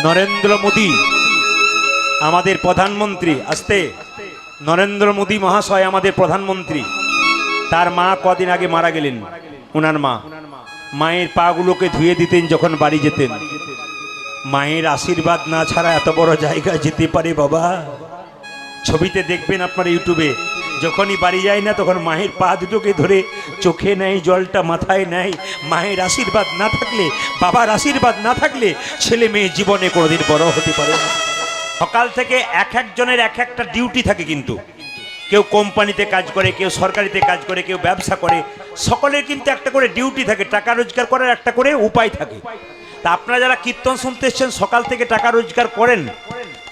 নরেন্দ্র মোদী আমাদের প্রধানমন্ত্রী, আসতে নরেন্দ্র মোদী মহাশয় আমাদের প্রধানমন্ত্রী, তার মা কদিন আগে মারা গেলেন। ওনার মায়ের পাগুলোকে ধুয়ে দিতেন যখন বাড়ি যেতেন। মায়ের আশীর্বাদ না ছাড়া এত বড় জায়গায় যেতে পারে বাবা? ছবিতে দেখবেন আপনার ইউটিউবে, যখনই বাড়ি যায় না তখন মায়ের পা দুটোকে ধরে চোখে নেয়, জলটা মাথায় নেয়। মায়ের আশীর্বাদ না থাকলে, বাবার আশীর্বাদ না থাকলে ছেলে মেয়ে জীবনে কোনোদিন বড় হতে পারে না। সকাল থেকে এক একজনের এক একটা ডিউটি থাকে, কিন্তু কেউ কোম্পানিতে কাজ করে, কেউ সরকারিতে কাজ করে, কেউ ব্যবসা করে, সকলের কিন্তু একটা করে ডিউটি থাকে, টাকা রোজগার করার একটা করে উপায় থাকে। তা আপনারা যারা কীর্তন শুনতে এসছেন, সকাল থেকে টাকা রোজগার করেন,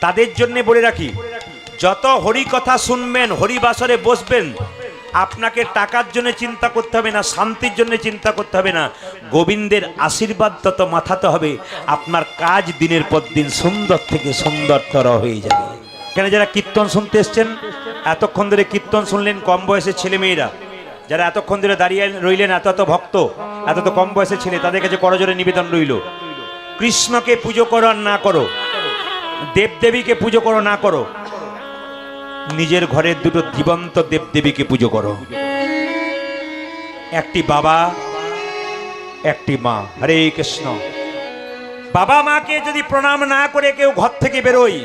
তাদের জন্য বলে রাখি, যত হরি কথা শুনবেন, হরিবাসরে বসবেন, আপনাকে টাকার জন্য চিন্তা করতে হবে না, শান্তির জন্য চিন্তা করতে হবে না, গোবিন্দের আশীর্বাদ তত মাথাতে হবে। আপনার কাজ দিনের পর দিন সুন্দর থেকে সুন্দরতর হয়ে যাবে। কেন যারা কীর্তন শুনতে এসছেন, এতক্ষণ ধরে কীর্তন শুনলেন, কম বয়সের ছেলে মেয়েরা যারা এতক্ষণ ধরে দাঁড়িয়ে রইলেন, এত ভক্ত, এত কম বয়সের ছেলে, তাদের কাছে করজোরে নিবেদন রইল, কৃষ্ণকে পুজো করো আর না করো, দেবদেবীকে পুজো করো না করো, নিজের ঘরের দুটো জীবন্ত দেবদেবীকে পুজো করো। একটি বাবা, একটি মা। হরে কৃষ্ণ। বাবা মাকে যদি প্রণাম না করে কেউ ঘর থেকে বেরোয়,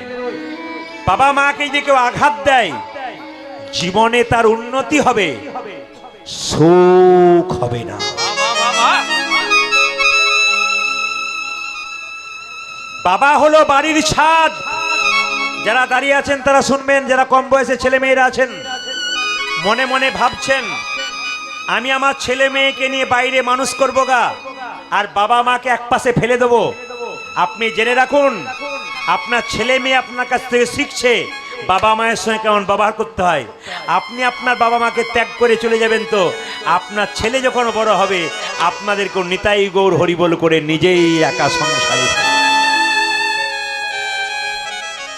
বাবা মাকে যদি কেউ আঘাত দেয়, জীবনে তার উন্নতি হবে, সুখ হবে না। বাবা হলো বাড়ির ছাদ। যারা দাঁড়িয়ে আছেন তারা শুনবেন, যারা কম বয়সে ছেলে মেয়েরা আছেন, মনে মনে ভাবছেন আমি আমার ছেলে মেয়েকে নিয়ে বাইরে মানুষ করবো গা, আর বাবা মাকে এক পাশে ফেলে দেবো। আপনি জেনে রাখুন, আপনার ছেলে মেয়ে আপনার কাছ থেকে শিখছে বাবা মায়ের সঙ্গে কেমন ব্যবহার করতে হয়। আপনি আপনার বাবা মাকে ত্যাগ করে চলে যাবেন, তো আপনার ছেলে যখন বড় হবে আপনাদেরকেও নিতাই গৌর হরিবল করে নিজেই একা সংসারে।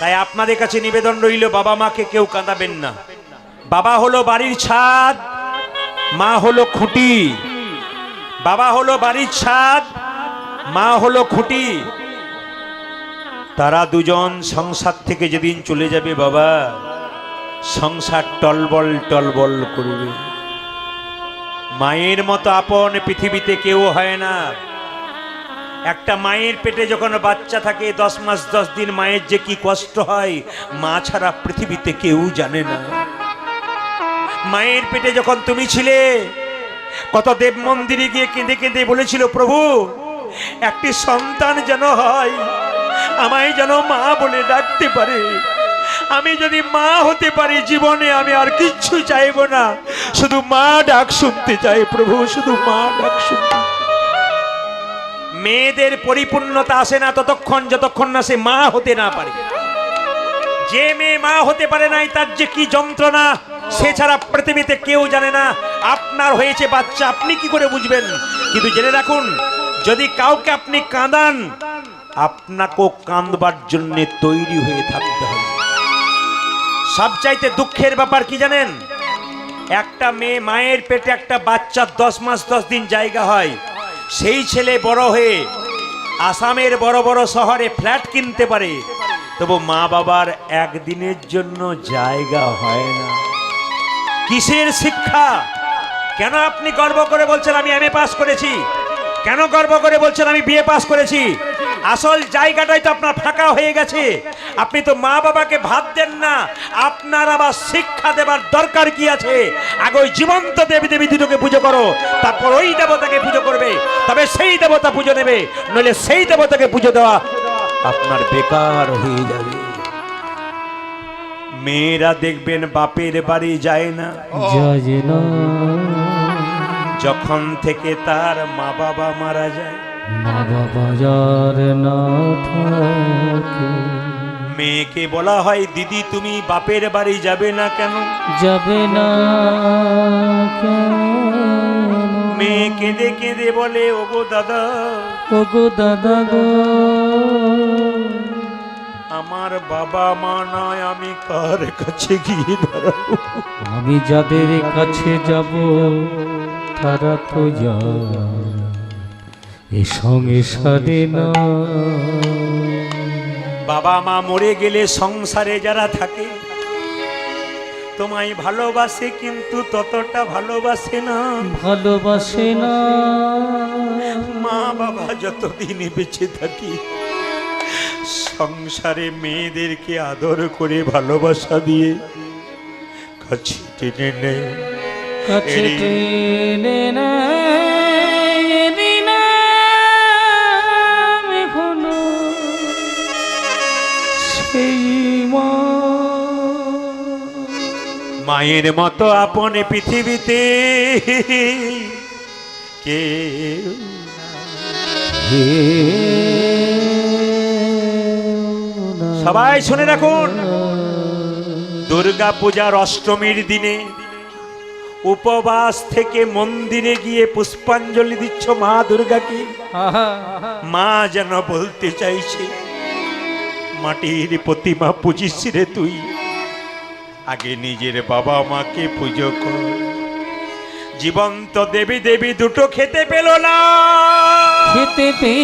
তাই আপনাদের কাছে নিবেদন রইল, বাবা মাকে কেউ কাঁদাবেন না। বাবা হলো বাড়ির ছাদ, মা হলো খুঁটি। বাবা হলো বাড়ির ছাদ, মা হলো খুঁটি। তারা দুজন সংসার থেকে যেদিন চলে যাবে বাবা, সংসার টলবল টলবল করবে। মায়ের মতো আপন পৃথিবীতে কেউ হয় না। একটা মায়ের পেটে যখন বাচ্চা থাকে 10 মাস 10 দিন, মায়ের যে কি কষ্ট হয় মা ছাড়া পৃথিবীতে কেউ জানে না। মায়ের পেটে যখন তুমি ছিলে, কত দেব মন্দিরে গিয়ে কেঁদে কেঁদে বলেছিল, প্রভু একটি সন্তান যেন হয়, আমায় যেন মা বলে ডাকতে পারে। আমি যদি মা হতে পারি জীবনে, আমি আর কিচ্ছু চাইব না, শুধু মা ডাক শুনতে চাই প্রভু, শুধু মা ডাক শুনতে। মেয়েদের পরিপূর্ণতা আসে না ততক্ষণ যতক্ষণ না সে মা হতে না পারে। যে মেয়ে মা হতে পারে নাই, তার যে কি যন্ত্রণা সে ছাড়া পৃথিবীতে কেউ জানে না। আপনার হয়েছে বাচ্চা, আপনি কি করে বুঝবেন? কিন্তু জেনে রাখুন, যদি কাউকে আপনি কাঁদান, আপনাকেও কাঁদবার জন্য তৈরি হয়ে থাকতে হবে। সবচাইতে দুঃখের ব্যাপার কি জানেন? একটা মেয়ে মায়ের পেটে একটা বাচ্চা 10 মাস 10 দিন জায়গা হয়, সেই ছেলে বড় হয়ে আসামের বড় বড় শহরে ফ্ল্যাট কিনতে পারে, তবু মা বাবার একদিনের জন্য জায়গা হয় না। কিসের শিক্ষা? কেন আপনি গর্ব করে বলছেন আমি এমএ পাস করেছি? কেন গর্ব করে বলছেন আমি বিএ পাস করেছি? আসল জায়গাটাই তো আপনার ফাঁকা হয়ে গেছে। আপনি তো মা বাবাকে ভাত দেন না, আপনার আবার শিক্ষা দেবার দরকার কি আছে? আগে ওই জীবন্ত দেবী দেবী দুটোকে পুজো করো, তারপর ওই দেবতাকে পুজো করবে, তবে সেই দেবতা পুজো নেবে, নইলে সেই দেবতাকে পুজো দেওয়া আপনার বেকার হয়ে যাবে। মেয়েরা দেখবেন বাপের বাড়ি যায় না, যখন থেকে তার মা বাবা মারা যায়। মা বাবা যার না থাকে, মেয়েকে বলা হয় দিদি তুমি বাপের বাড়ি যাবে না কেন? যাবে না কেন? মেয়ে কেঁদে কেঁদে বলে ওগো দাদা, ওগো দাদা গো, আমার বাবা মা নয়, আমি কার কাছে গিয়ে দাঁড়াবো? আমি যাদের কাছে যাব তারা তো যায় এ সংসারে না। বাবা মা মরে গেলে সংসারে যারা থাকে তোমায় ভালোবাসে, কিন্তু ততটা ভালোবাসে না। ভালোবাসে না। মা বাবা যতদিন বেঁচে থাকি সংসারে মেয়েদেরকে আদর করে ভালোবাসা দিয়ে কাছে টেনে নেয়, কাছে টেনে নেয়। এখনো সেই মা, মায়ের মতো আপন পৃথিবীতে কেউ সবাই শুনে রাখুন, দুর্গা পূজার অষ্টমীর দিনে উপবাস থেকে মন্দিরে গিয়ে পুষ্পাঞ্জলি দিচ্ছ মা দুর্গাকে। মা যেন বলতে চাইছে, মাটির প্রতিমা পুজিস রে তুই, আগে নিজের বাবা মাকে পুজো কর। জীবন্ত দেবী দেবী দুটো খেতে পেল না, খেতে পে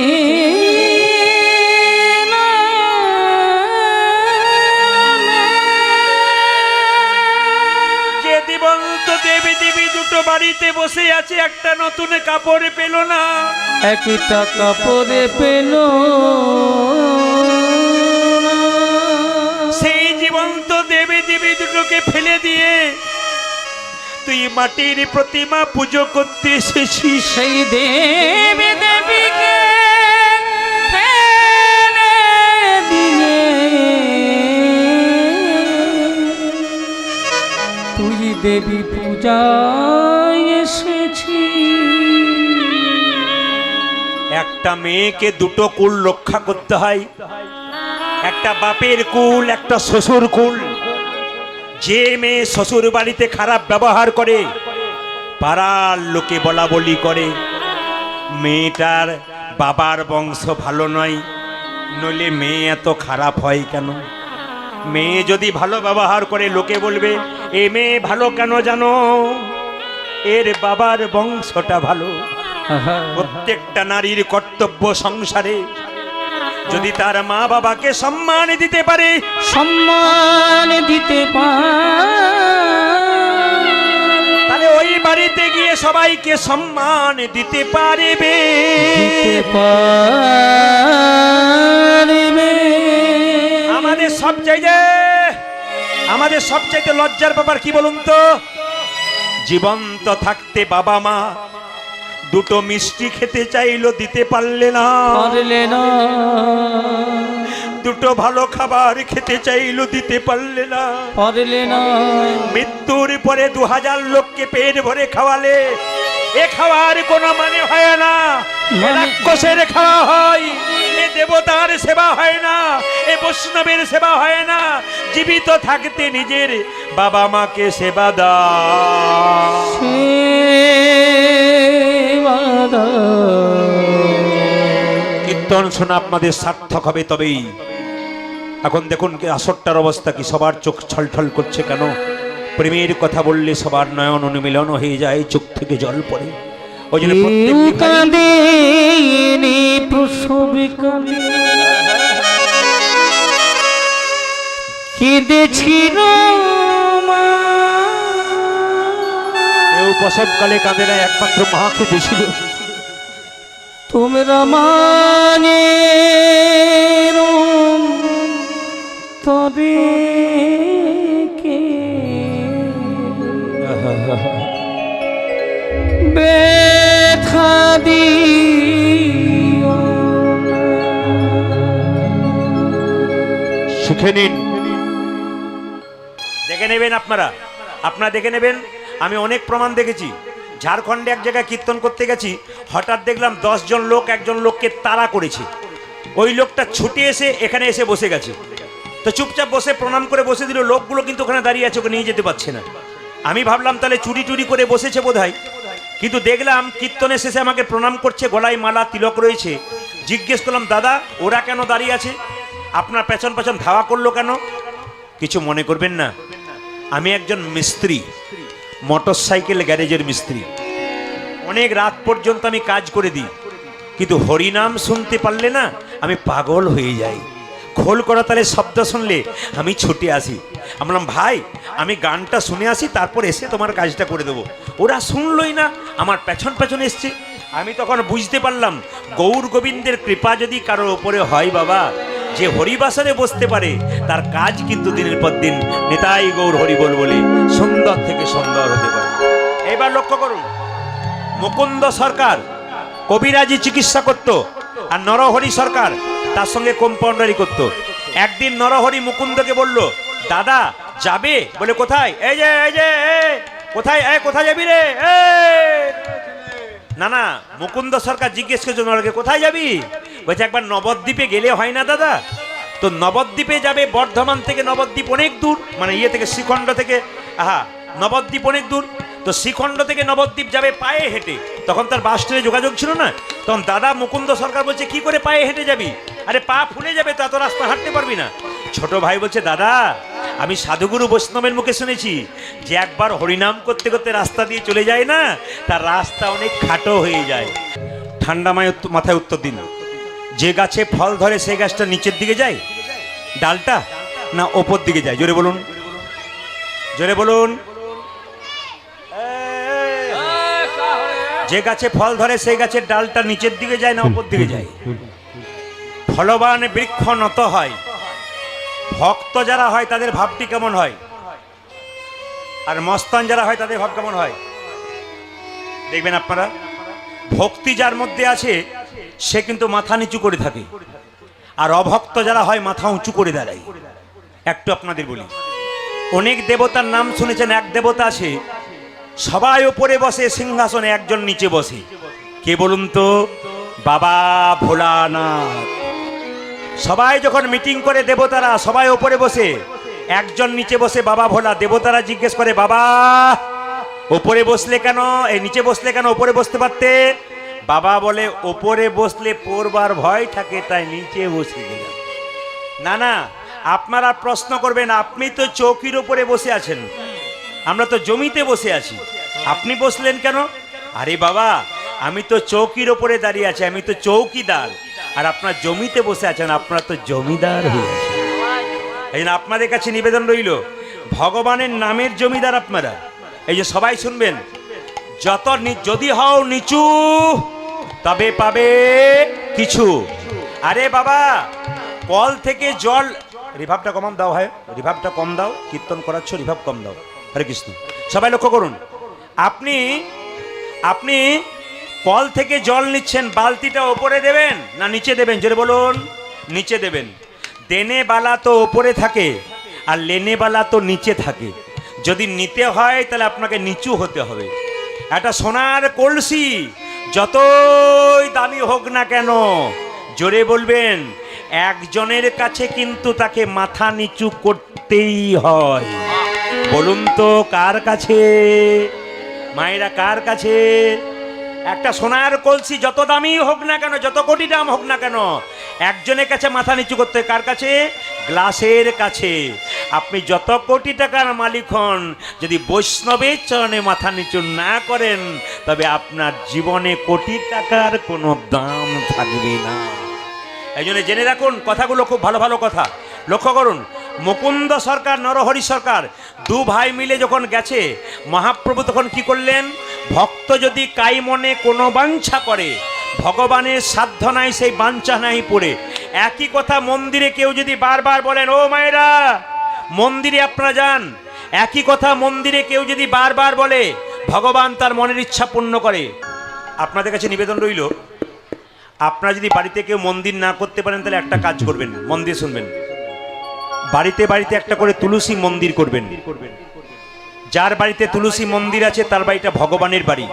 জীবন্ত দেবী দেবী দুটো বাড়িতে বসে আছে, একটা নতুন কাপড় পেল না। একটা কাপড়ে পেল, সেই জীবন্ত দেবী দেবী দুটোকে ফেলে দিয়ে তুই মাটির প্রতিমা পুজো করতে এসেছিস। সেই দেবী দেবীকে ফেলে দিয়ে তুই দেবী পূজায় এসেছি। একটা মেয়েকে দুটো কুল রক্ষা করতে হয়, একটা বাপের কুল, একটা শ্বশুর কুল। যে মেয়ে শ্বশুর বাড়িতে খারাপ ব্যবহার করে, পাড়ার লোকে বলা বলি করে মেয়েটার বাবার বংশ ভালো নয়, নইলে মেয়ে এত খারাপ হয় কেন? মেয়ে যদি ভালো ব্যবহার করে লোকে বলবে এ মেয়ে ভালো কেন জানো, এর বাবার বংশটা ভালো। প্রত্যেকটা নারীর কর্তব্য সংসারে যদি তার মা বাবাকে সম্মান দিতে পারে, সম্মান দিতে পারে, তাহলে ওই বাড়িতে গিয়ে সবাইকে সম্মান দিতে পারবে। আমাদের সবচাইতে লজ্জার ব্যাপার কি বলুন তো, জীবন্ত থাকতে বাবা মা দুটো মিষ্টি খেতে চাইলো, দিতে পারলে না। দুটো ভালো খাবার খেতে চাইলো, দিতে পারলে না। মৃত্যুর পরে 2000 লোককে পেট ভরে খাওয়ালে এ খাওয়ার কোনো মানে হয় না, রাক্ষসের খাওয়া হয়, এ দেবতার সেবা হয় না, এ বৈষ্ণবের সেবা হয় না। জীবিত থাকতে নিজের বাবা মাকে সেবা দাও। কীর্তন শোনা আপনাদের সার্থক হবে তবেই। এখন দেখুন আসরটার অবস্থা কি, সবার চোখ ছলছল করছে কেন? প্রেমের কথা বললে সবার নয়ন অনুমিলন হয়ে যায়, চোখ থেকে জল পড়ে। ওই জন্য প্রসবকালে কাঁদে না, একমাত্র মা কেঁদেছিল। তোমরা মানে তবে কে ব্যথা দিও, শিখে নিন, দেখে নেবেন আপনারা দেখে নেবেন। আমি অনেক প্রমাণ দেখেছি। ঝাড়খণ্ডে এক জায়গায় কীর্তন করতে গেছি, হঠাৎ দেখলাম 10 জন লোক একজন লোককে তাড়া করেছে। ওই লোকটা ছুটে এসে এখানে এসে বসে গেছে, তো চুপচাপ বসে প্রণাম করে বসে দিল। লোকগুলো কিন্তু ওখানে দাঁড়িয়ে আছে, ওকে নিয়ে যেতে পারছে না। আমি ভাবলাম তাহলে চুরি টুরি করে বসেছে বোধহয়, কিন্তু দেখলাম কীর্তনের শেষে আমাকে প্রণাম করছে, গলায় মালা তিলক রয়েছে। জিজ্ঞেস করলাম দাদা ওরা কেন দাঁড়িয়ে আছে, আপনার পেছন পেছন ধাওয়া করলো কেন? কিছু মনে করবেন না, আমি একজন মিস্ত্রি, মোটরসাইকেল গ্যারেজের মিস্ত্রি। অনেক রাত পর্যন্ত আমি কাজ করে দিই, কিন্তু হরিনাম শুনতে পারলে না আমি পাগল হয়ে যাই। খোল করতালের শব্দ শুনলে আমি ছুটে আসি। আমি বললাম ভাই আমি গানটা শুনে আসি, তারপর এসে তোমার কাজটা করে দেবো। ওরা শুনলই না, আমার পেছন পেছন এসছে। আমি তখন বুঝতে পারলাম গৌর গোবিন্দের কৃপা যদি কারোর ওপরে হয় বাবা, যে হরিবাসরে বসতে পারে তার কাজ কিন্তু দিনের পর দিন নেতাই গৌর হরিবোল বলে সুন্দর থেকে সুন্দর হতে পারে। এবার লক্ষ্য করুন, মুকুন্দ সরকার কবিরাজি চিকিৎসা করত, আর নরহরি সরকার তার সঙ্গে কম্পাউন্ডারি করত। একদিন নরহরি মুকুন্দকে বলল, দাদা যাবে? বলে কোথায়? এই যে কোথায়, কোথায় যাবি রে? না না, মুকুন্দ সরকার জিজ্ঞেস করছে নরকে, কোথায় যাবি? বলছে একবার নবদ্বীপে গেলে হয় না দাদা? তো নবদ্বীপে যাবে, বর্ধমান থেকে নবদ্বীপ অনেক দূর, মানে থেকে শ্রীখণ্ড থেকে নবদ্বীপ অনেক দূর। তো শ্রীখণ্ড থেকে নবদ্বীপ যাবে পায়ে হেঁটে, তখন তার বাস ট্রেনে যোগাযোগ ছিল না। তখন দাদা মুকুন্দ সরকার বলছে কি করে পায়ে হেঁটে যাবি? আরে পা ফুলে যাবে তো, এত রাস্তা হাঁটতে পারবি না। ছোট ভাই বলছে দাদা আমি সাধুগুরু বৈষ্ণবের মুখে শুনেছি যে একবার হরিনাম করতে করতে রাস্তা দিয়ে চলে যায় না, তার রাস্তা অনেক খাটো হয়ে যায়। ঠান্ডা মাথায় উত্তর দিন, যে গাছে ফল ধরে সেই গাছটা নিচের দিকে যায় ডালটা, না ওপর দিকে যায়? জোরে বলুন, জোরে বলুন। যে গাছে ফল ধরে সেই গাছের ডালটা নিচের দিকে যায় না ওপর দিকে যায়? ফলবান বৃক্ষ নত হয়। ভক্ত যারা হয় তাদের ভাবটি কেমন হয়, আর মস্তান যারা হয় তাদের ভাব কেমন হয়? দেখবেন আপনারা, ভক্তি যার মধ্যে আছে সে কিন্তু মাথা নিচু করে থাকে, আর অভক্ত যারা হয় মাথা উঁচু করে দাঁড়ায়। একটু আপনাদের বলি, অনেক দেবতার নাম শুনেছেন, এক দেবতা আছে সবাই উপরে বসে সিংহাসনে, একজন নিচে বসে। কে বলুন তো? বাবা ভোলানাথ। সবাই যখন মিটিং করে দেবতারা সবাই উপরে বসে, একজন নিচে বসে বাবা ভোলা। দেবতারা জিজ্ঞেস করে, বাবা উপরে বসলে কেন, এই নিচে বসলে কেন, উপরে বসতে পারতে? বাবা বলে, উপরে বসলে পড়বার ভয় থাকে তাই নিচে বসে গেলাম। না না, আপনারা প্রশ্ন করবেন, আপনি তো চৌকির উপরে বসে আছেন, আমরা তো জমিতে বসে আছি, আপনি বসলেন কেন? আরে বাবা আমি তো চৌকির ওপরে দাঁড়িয়ে আছি, আমি তো চৌকিদার, আর আপনার জমিতে বসে আছেন, আপনারা তো জমিদার হয়ে আছেন। এই জন্য আপনাদের কাছে নিবেদন রইল, ভগবানের নামের জমিদার আপনারা। এই যে সবাই শুনবেন, যদি হও নিচু তবে পাবে কিছু। আরে বাবা কল থেকে জল, রিভাবটা কম দাও, হয় রিভাবটা কম দাও, কীর্তন করাচ্ছ রিভাব কম দাও। হরে কৃষ্ণ। সবাই লক্ষ্য করুন, আপনি কল থেকে জল নিচ্ছেন, বালতিটা ওপরে দেবেন না নিচে দেবেন? জোরে বলুন। নিচে দেবেন। দেনে বালা তো ওপরে থাকে আর লেনে বালা তো নিচে থাকে। যদি নিতে হয় তাহলে আপনাকে নিচু হতে হবে। একটা সোনার কলসি যতই দামি হোক না কেন, জোরে বলবেন, একজনের কাছে কিন্তু তাকে মাথা নিচু করতেই হয়। বলুন তো কার কাছে? মায়েরা কার কাছে? একটা সোনার কলসি যত দামি হোক না কেন, যত কোটি দাম হোক না কেন, একজনের কাছে মাথা নিচু করতে। কার কাছে? গ্লাসের কাছে। আপনি যত কোটি টাকার মালিক হন, যদি বৈষ্ণবের চরণে মাথা নিচু না করেন, তবে আপনার জীবনে কোটি টাকার কোনো দাম থাকবে না। এই জন্য জেনে রাখুন, কথাগুলো খুব ভালো ভালো কথা। লক্ষ্য করুন, মুকুন্দ সরকার, নরহরি সরকার, দু ভাই মিলে যখন গেছে, মহাপ্রভু তখন কি করলেন? ভক্ত যদি কাই মনে কোনো বাঞ্ছা করে, ভগবানের সাধ্য নাই সেই বাঞ্ছা নাই পড়ে। একই কথা মন্দিরে কেউ যদি বারবার বলেন, ও মায়েরা মন্দিরে আপনারা যান, একই কথা মন্দিরে কেউ যদি বারবার বলে, ভগবান তার মনের ইচ্ছা পূর্ণ করে। আপনাদের কাছে নিবেদন রইল, আপনারা যদি বাড়িতে কেউ মন্দির না করতে পারেন তাহলে একটা কাজ করবেন, মন দিয়ে শুনবেন। বাড়িতে বাড়িতে একটা করে তুলসী মন্দির করবেন। যার বাড়িতে তুলসী মন্দির আছে তার বাড়িটা ভগবানের বাড়ি,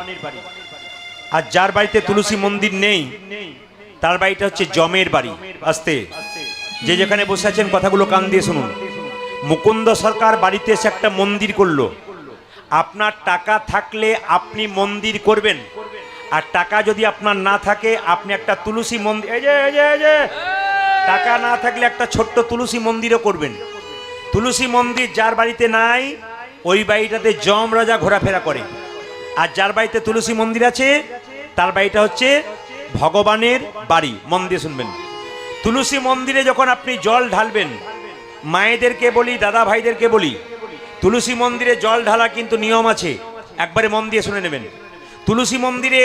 আর যার বাড়িতে তুলসী মন্দির নেই তার বাড়িটা হচ্ছে জমের বাড়ি। আস্তে, যে যেখানে বসে আছেন কথাগুলো কান দিয়ে শুনুন। মুকুন্দ সরকার বাড়িতে এসে একটা মন্দির করলো। আপনার টাকা থাকলে আপনি মন্দির করবেন, আর টাকা যদি আপনার না থাকে আপনি একটা তুলসী মন্দির, এই যে টাকা না থাকলে একটা ছোট্ট তুলসী মন্দিরও করবেন। তুলসী মন্দির যার বাড়িতে নাই ওই বাড়িটাতে যম রাজা ঘোরাফেরা করে, আর যার বাড়িতে তুলসী মন্দির আছে তার বাড়িটা হচ্ছে ভগবানের বাড়ি। মন দিয়ে শুনবেন, তুলসী মন্দিরে যখন আপনি জল ঢালবেন, মায়েদেরকে বলি, দাদা ভাইদেরকে বলি, তুলসী মন্দিরে জল ঢালা কিন্তু নিয়ম আছে, একবারে মন দিয়ে শুনে নেবেন। তুলসী মন্দিরে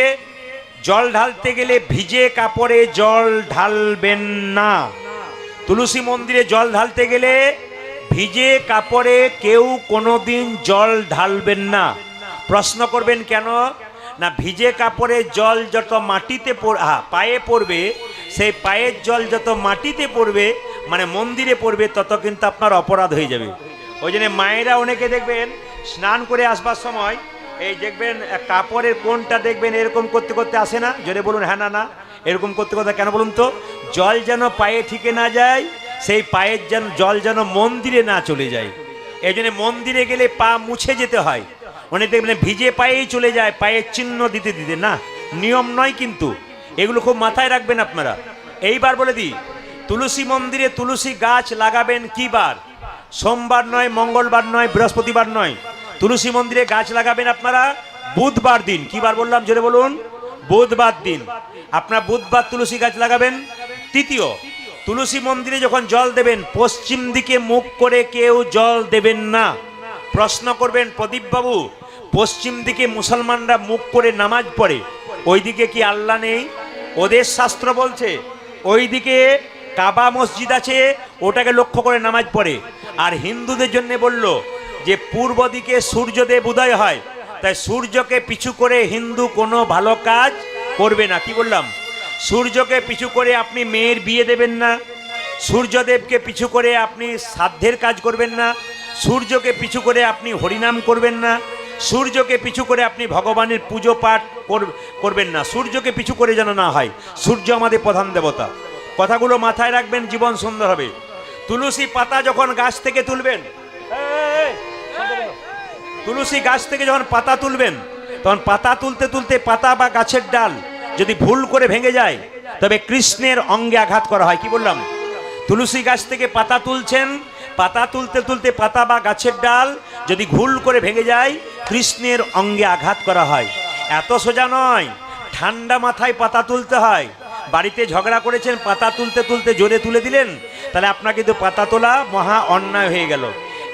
জল ঢালতে গেলে ভিজে কাপড়ে জল ঢালবেন না। তুলসী মন্দিরে জল ঢালতে গেলে ভিজে কাপড়ে কেউ কোনোদিন জল ঢালবেন না। প্রশ্ন করবেন কেন? না, ভিজে কাপড়ে জল যত মাটিতে পায়ে পড়বে, সেই পায়ের জল যত মাটিতে পড়বে, মানে মন্দিরে পড়বে, তত কিন্তু আপনার অপরাধ হয়ে যাবে। ওই জন্য মায়েরা অনেকে দেখবেন স্নান করে আসবার সময় এই দেখবেন কাপড়ের কোনটা দেখবেন এরকম করতে করতে আসে না? জোরে বলুন হ্যাঁ না না। এরকম করতে করতে কেন বলুন তো? জল যেন পায়ে ঠিকে না যায়, সেই পায়ের যেন জল যেন মন্দিরে না চলে যায়। এই জন্য মন্দিরে গেলে পা মুছে যেতে হয়। অনেক দেখবেন ভিজে পায়েই চলে যায়, পায়ের চিহ্ন দিতে দিতে। না, নিয়ম নয় কিন্তু, এগুলো খুব মাথায় রাখবেন আপনারা। এইবার বলে দিই, তুলসী মন্দিরে তুলসী গাছ লাগাবেন কি বার? সোমবার নয়, মঙ্গলবার নয়, বৃহস্পতিবার নয়। তুলসী মন্দিরে গাছ লাগাবেন আপনারা বুধবার দিন। কি বার বললাম? জোরে বলুন। বুধবার দিন আপনারা বুধবার তুলসী গাছ লাগাবেন। তৃতীয়, তুলসী মন্দিরে যখন জল দেবেন, পশ্চিম দিকে মুখ করে কেউ জল দেবেন না। প্রশ্ন করবেন, প্রদীপ বাবু, পশ্চিম দিকে মুসলমানরা মুখ করে নামাজ পড়ে, ওই দিকে কি আল্লাহ নেই? ওদের শাস্ত্র বলছে ওই দিকে কাবা মসজিদ আছে, ওটাকে লক্ষ্য করে নামাজ পড়ে। আর হিন্দুদের জন্য বলল যে পূর্ব দিকে সূর্যদেব উদয় হয়, তাই সূর্যকে পিছু করে হিন্দু কোনো ভালো কাজ করবে না। কি বললাম? সূর্যকে পিছু করে আপনি মেয়ের বিয়ে দেবেন না, সূর্যদেবকে পিছু করে আপনি শ্রাদ্ধের কাজ করবেন না, সূর্যকে পিছু করে আপনি হরিনাম করবেন না, সূর্যকে পিছু করে আপনি ভগবানের পুজো পাঠ করবেন না। সূর্যকে পিছু করে যেন না হয়। সূর্য আমাদের প্রধান দেবতা। কথাগুলো মাথায় রাখবেন, জীবন সুন্দর হবে। তুলসী পাতা যখন গাছ থেকে তুলবেন, তুলসী গাছ থেকে যখন পাতা তুলবেন, তখন পাতা তুলতে তুলতে পাতা বা গাছের ডাল যদি ভুল করে ভেঙে যায়, তবে কৃষ্ণের অঙ্গে আঘাত করা হয়। কি বললাম? তুলসী গাছ থেকে পাতা তুলছেন, পাতা তুলতে তুলতে পাতা বা গাছের ডাল যদি ভুল করে ভেঙে যায়, কৃষ্ণের অঙ্গে আঘাত করা হয়। এত সোজা নয়, ঠান্ডা মাথায় পাতা তুলতে হয়। বাড়িতে ঝগড়া করেছেন, পাতা তুলতে তুলতে জোরে তুলে দিলেন, তাহলে আপনার কিন্তু পাতা তোলা মহা অন্যায় হয়ে গেল।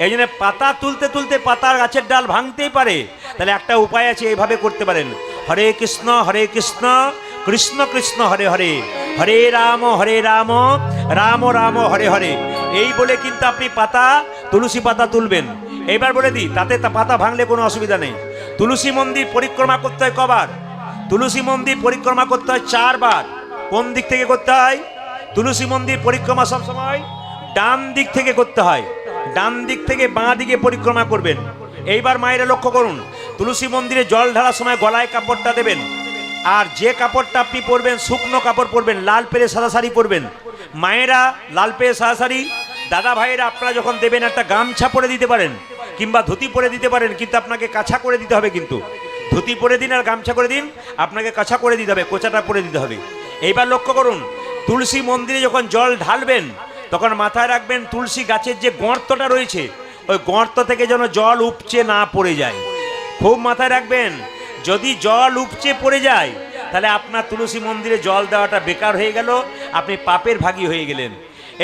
এই জন্য পাতা তুলতে তুলতে পাতার গাছের ডাল ভাঙতেই পারে। তাহলে একটা উপায় আছে, এইভাবে করতে পারেন, হরে কৃষ্ণ কৃষ্ণ কৃষ্ণ হরে হরে, হরে রাম রাম রাম হরে হরে। এই বলে কিন্তু আপনি পাতা, তুলসী পাতা তুলবেন। এইবার বলে দিই, তাতে পাতা ভাঙলে কোনো অসুবিধা নেই। তুলসী মন্দির পরিক্রমা করতে হয় কবার? তুলসী মন্দির পরিক্রমা করতে হয় 4 বার। কোন দিক থেকে করতে হয়? তুলসী মন্দির পরিক্রমা সবসময় ডান দিক থেকে করতে হয়। ডান দিক থেকে বাঁ দিকে পরিক্রমা করবেন। এইবার মায়েরা লক্ষ্য করুন, তুলসী মন্দিরে জল ঢালার সময় গলায় কাপড়টা দেবেন। আর যে কাপড়টা আপনি পরবেন, শুকনো কাপড় পরবেন, লাল পেরে সাদা শাড়ি পরবেন। মায়েরা লাল পেরে সাদা শাড়ি, দাদা ভাইয়েরা আপনারা যখন দেবেন একটা গামছা পরে দিতে পারেন, কিংবা ধুতি পরে দিতে পারেন, কিন্তু আপনাকে কাছা করে দিতে হবে। কিন্তু ধুতি পরে দিন আর গামছা করে দিন, আপনাকে কাছা করে দিতে হবে, কোচাটা পরে দিতে হবে। এইবার লক্ষ্য করুন, তুলসী মন্দিরে যখন জল ঢালবেন, তখন মাথায় রাখবেন তুলসী গাছের যে গর্তটা রয়েছে, ওই গর্ত থেকে যেন জল উপচে না পড়ে যায়। খুব মাথায় রাখবেন, যদি জল উপচে পড়ে যায়, তাহলে আপনার তুলসী মন্দিরে জল দেওয়াটা বেকার হয়ে গেল, আপনি পাপের ভাগী হয়ে গেলেন।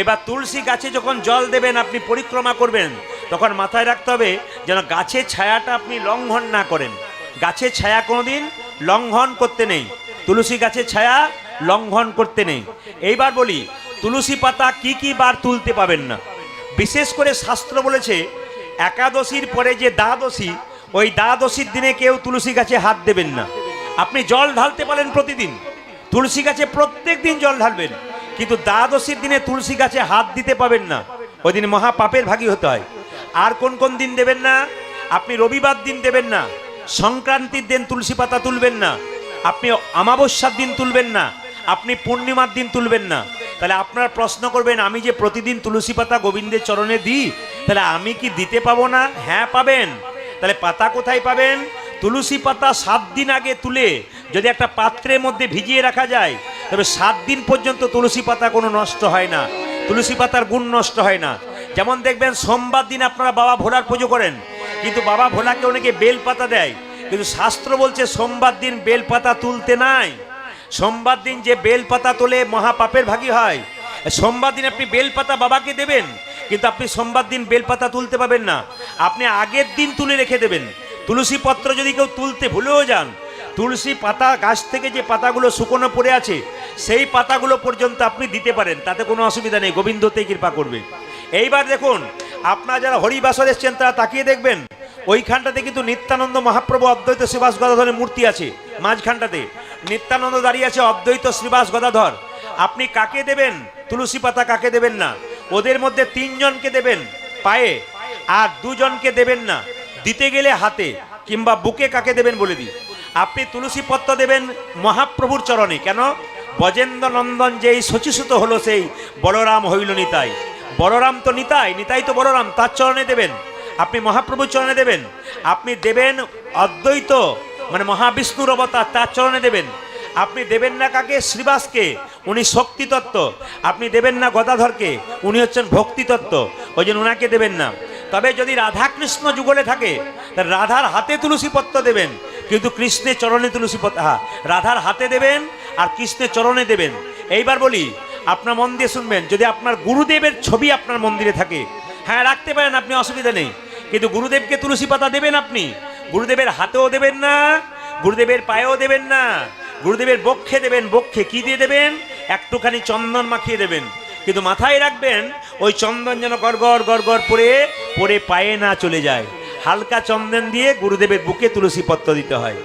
এবার তুলসী গাছে যখন জল দেবেন, আপনি পরিক্রমা করবেন, তখন মাথায় রাখতে হবে যেন গাছের ছায়াটা আপনি লঙ্ঘন না করেন। গাছের ছায়া কোনোদিন লঙ্ঘন করতে নেই, তুলসী গাছের ছায়া লঙ্ঘন করতে নেই। এইবার বলি, তুলসী পাতা কি কি বার তুলতে পাবেন না? বিশেষ করে শাস্ত্র বলেছে একাদশীর পরে যে দ্বাদশী, ওই দ্বাদশীর দিনে কেউ তুলসী গাছে হাত দেবেন না। আপনি জল ঢালতে পারেন প্রতিদিন, তুলসী গাছে প্রত্যেক দিন জল ঢালবেন, কিন্তু দ্বাদশীর দিনে তুলসী গাছে হাত দিতে পাবেন না। ওই দিন মহা পাপের ভাগী হতে হয়। আর কোন কোন দিন দেবেন না? আপনি রবিবার দিন দেবেন না, সংক্রান্তির দিন তুলসী পাতা তুলবেন না, আপনি অমাবস্যার দিন তুলবেন না, আপনি পূর্ণিমার দিন তুলবেন না। তাহলে আপনার প্রশ্ন করবেন, আমি যে প্রতিদিন তুলসী পাতা গোবিন্দের চরণে দিই, তাহলে আমি কি দিতে পাবো না? হ্যাঁ পাবেন। তাহলে পাতা কোথায় পাবেন? তুলসী পাতা 7 দিন আগে তুলে যদি একটা পাত্রের মধ্যে ভিজিয়ে রাখা যায়, তবে 7 দিন পর্যন্ত তুলসী পাতা কোনো নষ্ট হয় না, তুলসী পাতার গুণ নষ্ট হয় না। যেমন দেখবেন সোমবার দিন আপনারা বাবা ভোলার পুজো করেন, কিন্তু বাবা ভোলাকে অনেকে বেল পাতা দেয়, কিন্তু শাস্ত্র বলছে সোমবার দিন বেল পাতা তুলতে নাই। সোমবার দিন যে বেল পাতা তোলে মহাপাপের ভাগী হয়। সোমবার দিন আপনি বেলপাতা বাবাকে দেবেন, কিন্তু আপনি সোমবার দিন বেলপাতা তুলতে পাবেন না, আপনি আগের দিন তুলে রেখে দেবেন। তুলসী পত্র যদি কেউ তুলতে ভুলেও যান, তুলসী পাতা গাছ থেকে যে পাতাগুলো শুকনো পড়ে আছে সেই পাতাগুলো পর্যন্ত আপনি দিতে পারেন, তাতে কোনো অসুবিধা নেই, গোবিন্দতেই কৃপা করবে। এইবার দেখুন, আপনারা যারা হরিবাসর এসছেন তারা তাকিয়ে দেখবেন, ওইখানটাতে কিন্তু নিত্যানন্দ মহাপ্রভু অদ্বৈত শ্রীবাস গদাধরের মূর্তি আছে, মাঝখানটাতে নিত্যানন্দ দাঁড়িয়ে আছে, অদ্বৈত শ্রীবাস গদাধর। আপনি কাকে দেবেন তুলসী পাতা, কাকে দেবেন না? ওদের মধ্যে 3 জনকে দেবেন পায়ে, আর 2 জনকে দেবেন না। দিতে গেলে হাতে কিংবা বুকে কাকে দেবেন বলে দিই। আপনি তুলসী পত্র দেবেন মহাপ্রভুর চরণে। কেন? ব্রজেন্দ্র নন্দন যেই শচীসুত হলো সেই বলরাম হইল নিতাই। বলরাম তো নিতাই, নিতাই তো বলরাম, তার চরণে দেবেন। আপনি মহাপ্রভুর চরণে দেবেন। আপনি দেবেন অদ্বৈত মানে মহাবিষ্ণুর অবতার, তার চরণে দেবেন। আপনি দেবেন না কাকে? শ্রীবাসকে, উনি শক্তি তত্ত্ব। আপনি দেবেন না গদাধরকে, উনি হচ্ছেন ভক্তি তত্ত্ব, ওই জন্য ওনাকে দেবেন না। তবে যদি রাধাকৃষ্ণ যুগলে থাকে, রাধার হাতে তুলসী পত্র দেবেন, কিন্তু কৃষ্ণের চরণে তুলসী পত্র, রাধার হাতে দেবেন আর কৃষ্ণের চরণে দেবেন। এইবার বলি, আপনার মন দিয়ে শুনবেন, যদি আপনার গুরুদেবের ছবি আপনার মন্দিরে থাকে, হ্যাঁ রাখতে পারেন আপনি, অসুবিধা নেই, কিন্তু গুরুদেবকে তুলসী পাতা দেবেন আপনি। গুরুদেবের হাতেও দেবেন না, গুরুদেবের পায়েও দেবেন না, গুরুদেবের বক্ষে দেবেন। বক্ষে কি দিয়ে দেবেন? একটুখানি চন্দন মাখিয়ে দেবেন, কিন্তু মাথায় রাখবেন ওই চন্দন যেন গড়গড় গড়গড় পরে পরে পায়ে না চলে যায়। হালকা চন্দন দিয়ে গুরুদেবের বুকে তুলসী পত্র দিতে হয়।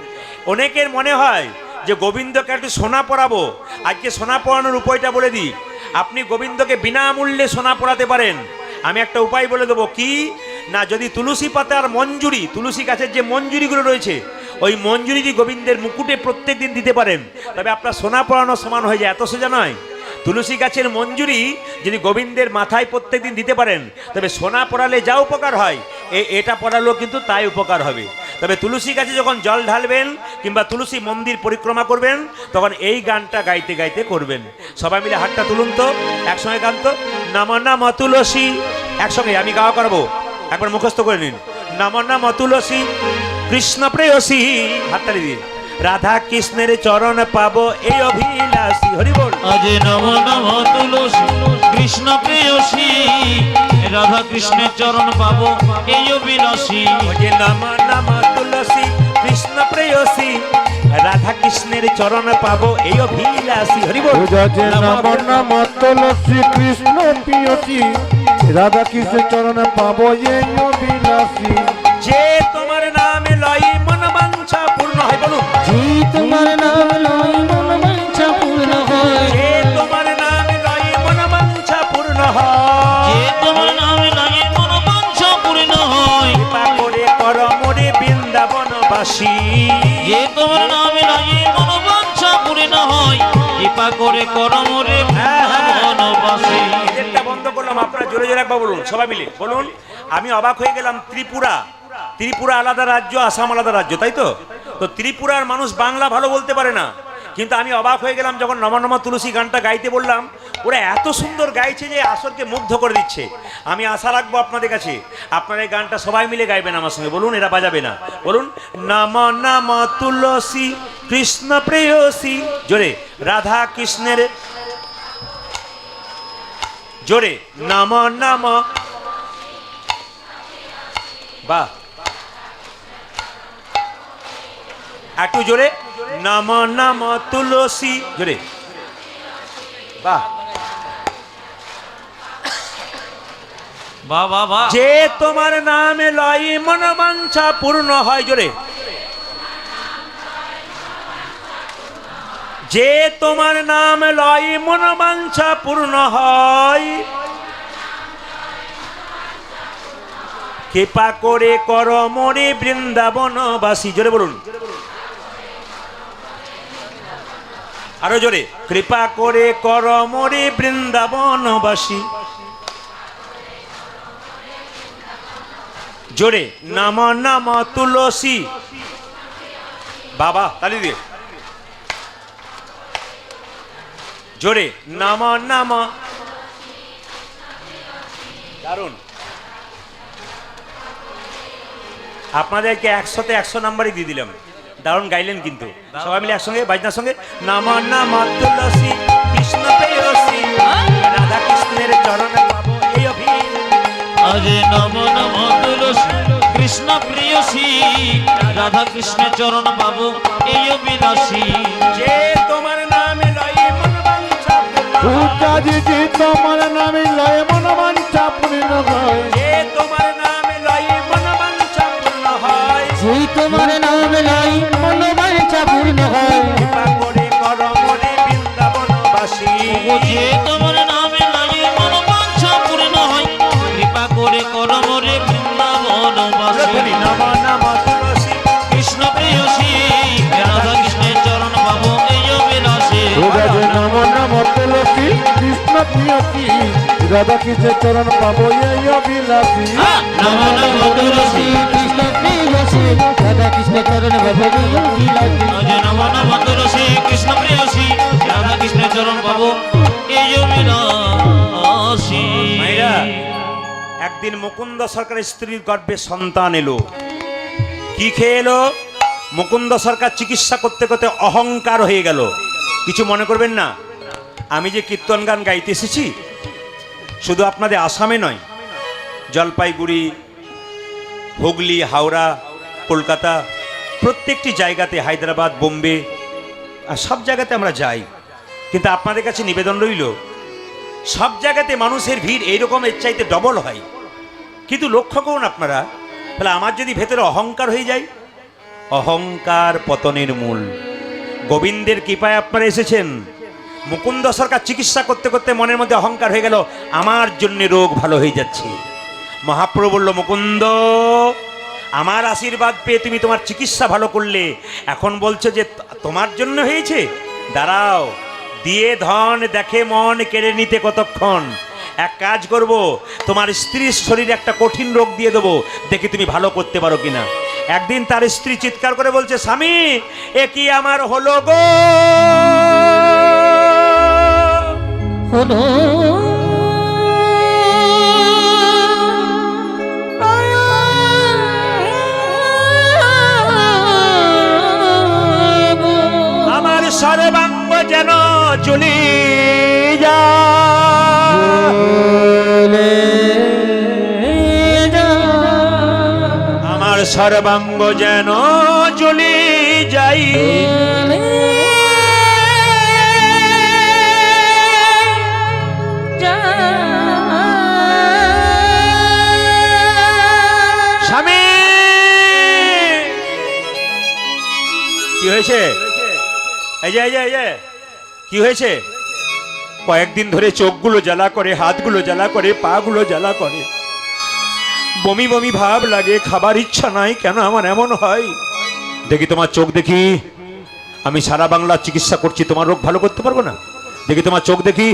অনেকের মনে হয় যে গোবিন্দকে একটু সোনা পরাবো, আজকে সোনা পরানোর উপায়টা বলে দিই। আপনি গোবিন্দকে বিনামূল্যে সোনা পরাতে পারেন। আমি একটা উপায় বলে দেবো, কি না, যদি তুলসী পাতার মঞ্জুরি, তুলসী গাছের যে মঞ্জুরিগুলো রয়েছে, ওই মঞ্জুরি যদি গোবিন্দের মুকুটে প্রত্যেক দিন দিতে পারেন, তবে আপনার সোনা পরানো সমান হয়ে যায়। এত সোজা নয়। তুলসী গাছের মঞ্জুরি যদি গোবিন্দের মাথায় প্রত্যেক দিন দিতে পারেন, তবে সোনা পরালে যা উপকার হয়, এটা পরালেও কিন্তু তাই উপকার হবে। তবে তুলসী গাছে যখন জল ঢালবেন কিংবা তুলসী মন্দির পরিক্রমা করবেন, তখন এই গানটা গাইতে গাইতে করবেন। সবাই মিলে হাতটা তুলুন তো, একসঙ্গে গান তো, নম নম তুলসী। একসঙ্গে আমি গাওয়া করবো, একবার মুখস্থ করে নিন। নম নম তুলসী কৃষ্ণ প্রেয়সী, হাততালি দিয়ে। রাধা কৃষ্ণের চরণ পাবো এই অভিলাষী, হরি বল। আজ নম নম তুলসী কৃষ্ণ প্রেয়সী, রাধা কৃষ্ণের চরণ পাবো এই অভিলাষী। নম নম তুলসী কৃষ্ণ প্রেয়সী, রাধা কৃষ্ণের চরণ পাবো এই অভিলাষী, হরি বল। নম নম তুলসী কৃষ্ণ প্রেয়সী, রাধা কৃষ্ণের চরণে পাবো এই অভিলাষী। যে তোমার নামে লই মন বাঞ্ছা পূর্ণ হয়, বলুন। যে তোমার নাম লই মন বাঞ্ছা পূর্ণ হয়, যে তোমার নামে লই মন বাঞ্ছা পূর্ণ হয়, যে তোমার নামে লাগে মন বাঞ্ছা পূর্ণ হয়। কৃপা করে কর মোরে বৃন্দাবনবাসী। যে তোমার নামে লাগে মন বাঞ্ছা পূর্ণ হয়, কৃপা করে কর মোরে বনবাসী। এদেরটা বন্ধ করলাম, আপনারা জোরে জোরে একবার বলুন, সবাই মিলে বলুন। আমি অবাক হয়ে গেলাম, ত্রিপুরা, ত্রিপুরা আলাদা রাজ্য, আসাম আলাদা রাজ্য, তাই তো? তো ত্রিপুরার মানুষ বাংলা ভালো বলতে পারে না, কিন্তু আমি অবাক হয়ে গেলাম যখন নম নম তুলসী গানটা গাইতে বললাম, ওরা এত সুন্দর গাইছে যে আসরকে মুগ্ধ করে দিচ্ছে। আমি আশা রাখবো আপনাদের কাছে, আপনারা এই গানটা সবাই মিলে গাইবেন আমার সঙ্গে, বলুন, এরা বাজাবে না, বলুন। নম নম তুলসী কৃষ্ণ প্রেয়সী, জোরে। রাধা কৃষ্ণের, জোরে। নম নম, বাহ, একটু জোরে। নম নম তুলসী, জোরে, বাহ। বাহ বাহ বাহ। যে তোমার নামে লই মন বাঞ্ছা পূর্ণ হয়, জোরে। যে তোমার নাম লই মন বাঞ্ছা পূর্ণ হয়, কৃপা করে কর মোরে বৃন্দাবনবাসী, জোরে বলুন, আরো জোরে। কৃপা করে কর মোরে বৃন্দাবনবাসী, জোরে। নম নম তুলসী, বাবা তালি দিয়ে, জোরে। নম নম, দারুণ। আপনাদেরকে 100-তে 100 নাম্বারই দিয়ে দিলাম, দারুণ গাইলেন কিন্তু। সবাই মিলে একসঙ্গে বাজনার সঙ্গে। নম নম তুলসী কৃষ্ণ প্রেয়সী, রাধা চরণ পাবো এই অভিলাষী। আজ নম নম তুলসী কৃষ্ণ প্রিয়সী রাধা কৃষ্ণের চরণ পাবো এই অভিলাষী। যে তোমার নামে লয় মন বাঞ্ছা পূর্ণ হয়। পূজাজি জি তোমার নামে লয় মন বাঞ্ছা পূর্ণ হয়। যে তোমার নামে লয় মন বাঞ্ছা পূর্ণ হয়। যেই তোমার নাম লাই মন বাঞ্ছা পূর্ণ হয়। কৃপা করে কর মোরে বৃন্দাবনবাসী। ও যে তোমার নামে লাগে মন বাঞ্ছা পূর্ণ হয়, কৃপা করে কর মোরে বৃন্দাবনবাসী। নম নম তুলসী কৃষ্ণ প্রিয়সী রাধা কৃষ্ণের চরণ পাবো এই অভিলাষী। পূজাজি নম নম তুলসী কৃষ্ণ প্রিয়সী রাধা কৃষ্ণের চরণ পাবো এই অভিলাষী। নম নম তুলসী কৃষ্ণ প্রিয়সী রাধা কৃষ্ণ চরণ ভবনী বিলাসী। আজ নম নম তুলসী কৃষ্ণ প্রিয়সী রাধা কৃষ্ণের চরণ পাবো এই অভিলাষী। মায়েরা, একদিন মুকুন্দ সরকারের স্ত্রীর গর্ভে সন্তান এলো। কি খেয়ে এলো? মুকুন্দ সরকার চিকিৎসা করতে করতে অহংকার হয়ে গেল। কিছু মনে করবেন না, আমি যে কীর্তন গান গাইতে এসেছি শুধু আপনাদের আসামে নয়, জলপাইগুড়ি, হুগলি, হাওড়া, কলকাতা, প্রত্যেকটি জায়গাতে, হায়দ্রাবাদ, বোম্বে, আর সব জায়গাতে আমরা যাই। কিন্তু আপনাদের কাছে নিবেদন রইল, সব জায়গাতে মানুষের ভিড় এইরকম এর চাইতে ডবল হয়। কিন্তু লক্ষ্য করুন আপনারা, তাহলে আমার যদি ভেতরে অহংকার হয়ে যায়, অহংকার পতনের মূল। গোবিন্দের কৃপায় আপনারা এসেছেন। মুকুন্দ সরকার চিকিৎসা করতে করতে মনের মধ্যে অহংকার হয়ে গেল, আমার জন্য রোগ ভালো হয়ে যাচ্ছে। মহাপ্রভু বলল, মুকুন্দ, আমার আশীর্বাদ পেয়ে তুমি তোমার চিকিৎসা ভালো করলে, এখন বলছো যে তোমার জন্য হয়েছে? দাঁড়াও, দিয়ে ধন দেখে মন কেড়ে নিতে কতক্ষণ। এক কাজ করব, তোমার স্ত্রীর শরীরে একটা কঠিন রোগ দিয়ে দেবো, দেখি তুমি ভালো করতে পারো কিনা। একদিন তার স্ত্রী চিৎকার করে বলছে, স্বামী, এ কি আমার হলো গো? হলো আমার সর্বাঙ্গ যেন জ্বলি যায়, আমার সর্বাঙ্গ যেন জ্বলি যাই। স্বামী, কি হয়েছে? এই যে কি হয়েছে? কয়েকদিন ধরে চোখগুলো জ্বালা করে, হাতগুলো জ্বালা করে, পাগুলো জ্বালা করে, বমি বমি ভাব লাগে, খাবার ইচ্ছা নাই, কেন আমার এমন হয়? দেখি তোমার চোখ দেখি, আমি সারা বাংলার চিকিৎসা করছি, তোমার রোগ ভালো করতে পারবো না? দেখি তোমার চোখ দেখি,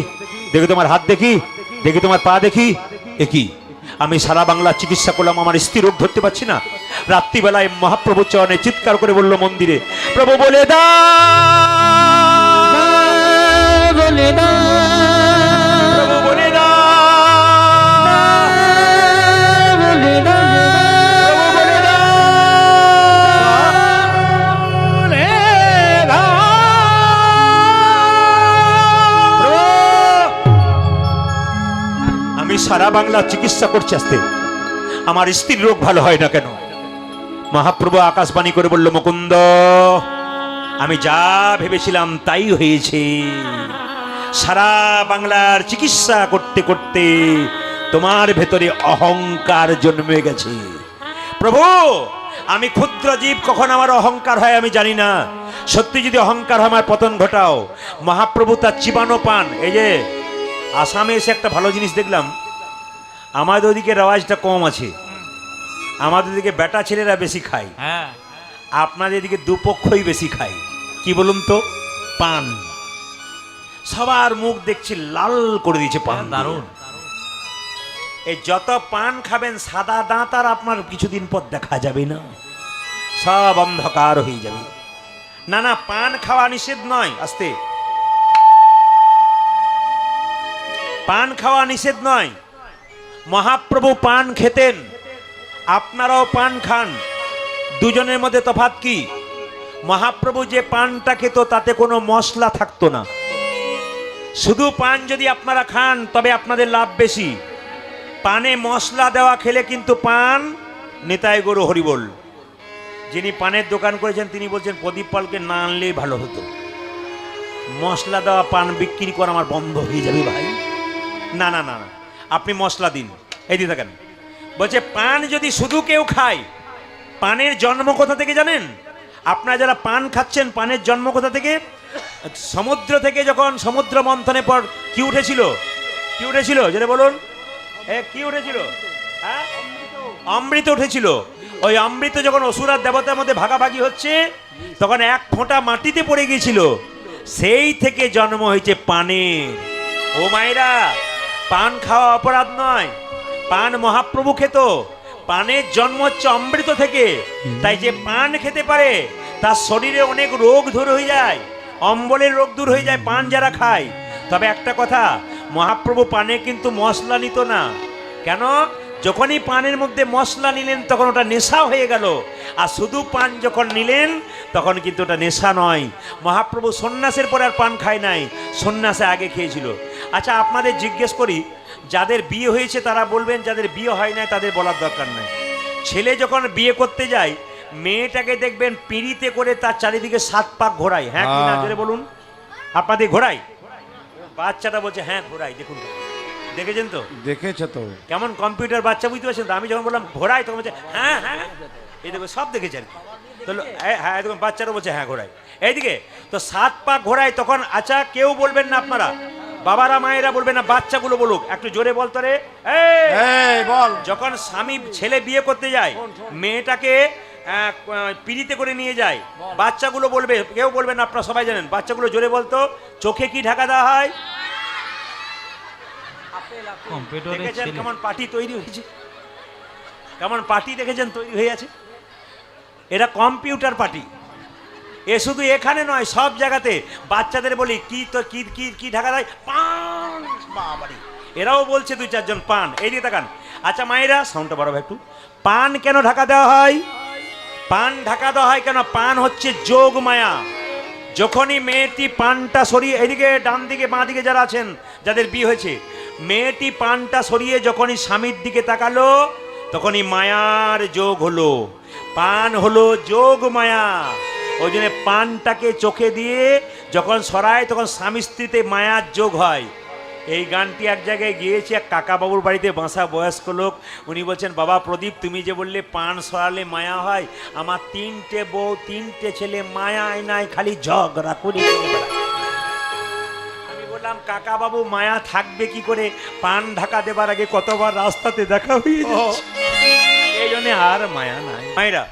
দেখি তোমার হাত দেখি, দেখি তোমার পা দেখি। একই, আমি সারা বাংলার চিকিৎসা করলাম, আমার স্ত্রী রোগ ধরতে পারছি না। রাত্রিবেলায় মহাপ্রভু চরণে চিৎকার করে বলল মন্দিরে, প্রভু বলে দাও, বলে দাও, প্রভু বলে দাও, বলে দাও, প্রভু বলে দাও, বলে দাও। প্রভু, আমি সারা বাংলা চিকিৎসা করছি, আসতে আমার স্ত্রীর রোগ ভালো হয় না কেন? মহাপ্রভু আকাশবাণী করে বলল, মুকুন্দ, আমি যা ভেবেছিলাম তাই হয়েছে। সারা বাংলার চিকিৎসা করতে করতে তোমার ভেতরে অহংকার জন্মে গেছে। প্রভু, আমি ক্ষুদ্র জীব, কখন আমার অহংকার হয় আমি জানি না। সত্যি যদি অহংকার হয়, আমার পতন ঘটাও। মহাপ্রভু তার চিবানো পান, এই যে আসামে এসে একটা ভালো জিনিস দেখলাম, আমাদের ওদিকে রেওয়াজটা কম আছে, আমাদের দিকে বেটা ছেলেরা বেশি খায়, হ্যাঁ, আপনাদের দিকে দুপক্ষই বেশি খায়। কি বলুন তো? পান। সবার মুখ দেখছি লাল করে দিয়েছে পান, দারুণ। এই যত পান খাবেন সাদা দাঁত আর আপনার কিছুদিন পর দেখা যাবে না, সব অন্ধকার হয়ে যাবে। না না, পান খাওয়া নিষেধ নয়, আস্তে, পান খাওয়া নিষেধ নয়। মহাপ্রভু পান খেতেন, আপনারাও পান খান, দুজনের মধ্যে তফাৎ কি? মহাপ্রভু যে পানটা খেত তাতে কোনো মশলা থাকতো না, শুধু পান যদি আপনারা খান তবে আপনাদের লাভ বেশি। পানে মশলা দেওয়া খেলে কিন্তু পান নেতাই গরু হরিবোল। যিনি পানের দোকান করেছেন তিনি বলছেন প্রদীপ পালকে না আনলেই ভালো হতো, মশলা দেওয়া পান বিক্রি করা আমার বন্ধ হয়ে যাবে ভাই। না না না না, আপনি মশলা দিন। এই দিয়ে থাকেন বলছে পান যদি শুধু কেউ খায়, পানের জন্ম কোথা থেকে জানেন? আপনারা যারা পান খাচ্ছেন, পানের জন্ম কোথা থেকে? সমুদ্র থেকে। যখন সমুদ্র মন্থনের পর কি উঠেছিল? কি উঠেছিল যেটা বলুন, কি উঠেছিল? হ্যাঁ, অমৃত উঠেছিল। ওই অমৃত যখন অসুর আর দেবতার মধ্যে ভাগাভাগি হচ্ছে, তখন এক ফোঁটা মাটিতে পড়ে গিয়েছিল, সেই থেকে জন্ম হয়েছে পানের। ও মায়েরা, পান খাওয়া অপরাধ নয়, পান মহাপ্রভু খেত। পানের জন্ম হচ্ছে অমৃত থেকে। তাই যে পান খেতে পারে তার শরীরে অনেক রোগ দূর হয়ে যায়, অম্বলের রোগ দূর হয়ে যায় পান যারা খায়। তবে একটা কথা, মহাপ্রভু পানে কিন্তু মশলা নিত না। কেন? যখনই পানের মধ্যে মশলা নিলেন তখন ওটা নেশা হয়ে গেল, আর শুধু পান যখন নিলেন তখন কিন্তু ওটা নেশা নয়। মহাপ্রভু সন্ন্যাসের পর আর পান খায় নাই, সন্ন্যাসে আগে খেয়েছিল। আচ্ছা, আপনাদের জিজ্ঞেস করি, যাদের বিয়ে হয়েছে তারা বলবেন, যাদের বিয়ে হয় নাই তাদের বলার দরকার নাই। ছেলে যখন বিয়ে করতে যায়, মেয়েটাকে দেখবেন পিঁড়িতে করে তার চারিদিকে 7 পাক ঘোরায়। হ্যাঁ কি না জোরে বলুন? আপনাদের ঘোরায়? বাচ্চাটা বলছে হ্যাঁ ঘোরাই। দেখুন, দেখেছেন তো? দেখেছে তো। কেমন কম্পিউটার বাচ্চা, বুঝতে পারছেন তো? আমি যখন বললাম ঘোরাই তখন বলছে হ্যাঁ হ্যাঁ, এই দেখো সব দেখেছেন তো। হ্যাঁ দেখুন, বাচ্চারা বলছে হ্যাঁ ঘোরাই। এইদিকে তো 7 পাক ঘোরায় তখন। আচ্ছা, কেউ বলবেন না, আপনারা বাবারা মায়েরা বলবেন না, বাচ্চাগুলো বলুক। একটু জোরে বলতো রে, এই বল। যখন স্বামী ছেলে বিয়ে করতে যায়, মেয়েটাকে পিড়িতে করে নিয়ে যায়, বাচ্চাগুলো বলবে, কেউ বলবেন, আপনারা সবাই জানেন। বাচ্চাগুলো জোরে বলতো, চোখে কি ঢাকা দেওয়া হয়? দেখেছেন কেমন পার্টি তৈরি হয়েছে? কেমন পার্টি দেখেছেন তৈরি হয়ে আছে? এরা কম্পিউটার পার্টি। এ শুধু এখানে নয়, সব জায়গাতে বাচ্চাদের বলি কি তো কি কি কি ঢাকা দেয়? পান। বাবারে, এরাও বলছে 2-4 জন পান। এই দিয়ে তাকান। আচ্ছা মায়েরা, সাউন্ডটা বাড়াবো একটু। পান কেন ঢাকা দেওয়া হয়? পান ঢাকা দেওয়া হয় কেন? পান হচ্ছে যোগ মায়া। যখনই মেয়েটি পানটা সরিয়ে, এদিকে ডান দিকে বাঁ দিকে যারা আছেন যাদের বিয়ে হয়েছে, মেয়েটি পানটা সরিয়ে যখনই স্বামীর দিকে তাকালো, তখনই মায়ার যোগ হলো। পান হলো যোগ মায়া। ওই জন্য পানটাকে চোখে দিয়ে যখন সরায় তখন স্বামী স্ত্রীতে মায়ার যোগ হয়। এই গানটি এক জায়গায় গিয়েছে এক কাকা বাবুর বাড়িতে, বাসা বয়স্ক লোক। উনি বলছেন, বাবা প্রদীপ, তুমি যে বললে পান সরালে মায়া হয়, আমার 3টে বউ 3টে ছেলে মায়ায় নাই, খালি ঝগড়া করে। আমি বললাম, কাকা বাবু মায়া থাকবে কি করে? পান ঢাকা দেবার আগে কতবার রাস্তাতে দেখা হয়ে যাচ্ছে, এই জন্য আর মায়া নাই। মায়েরা,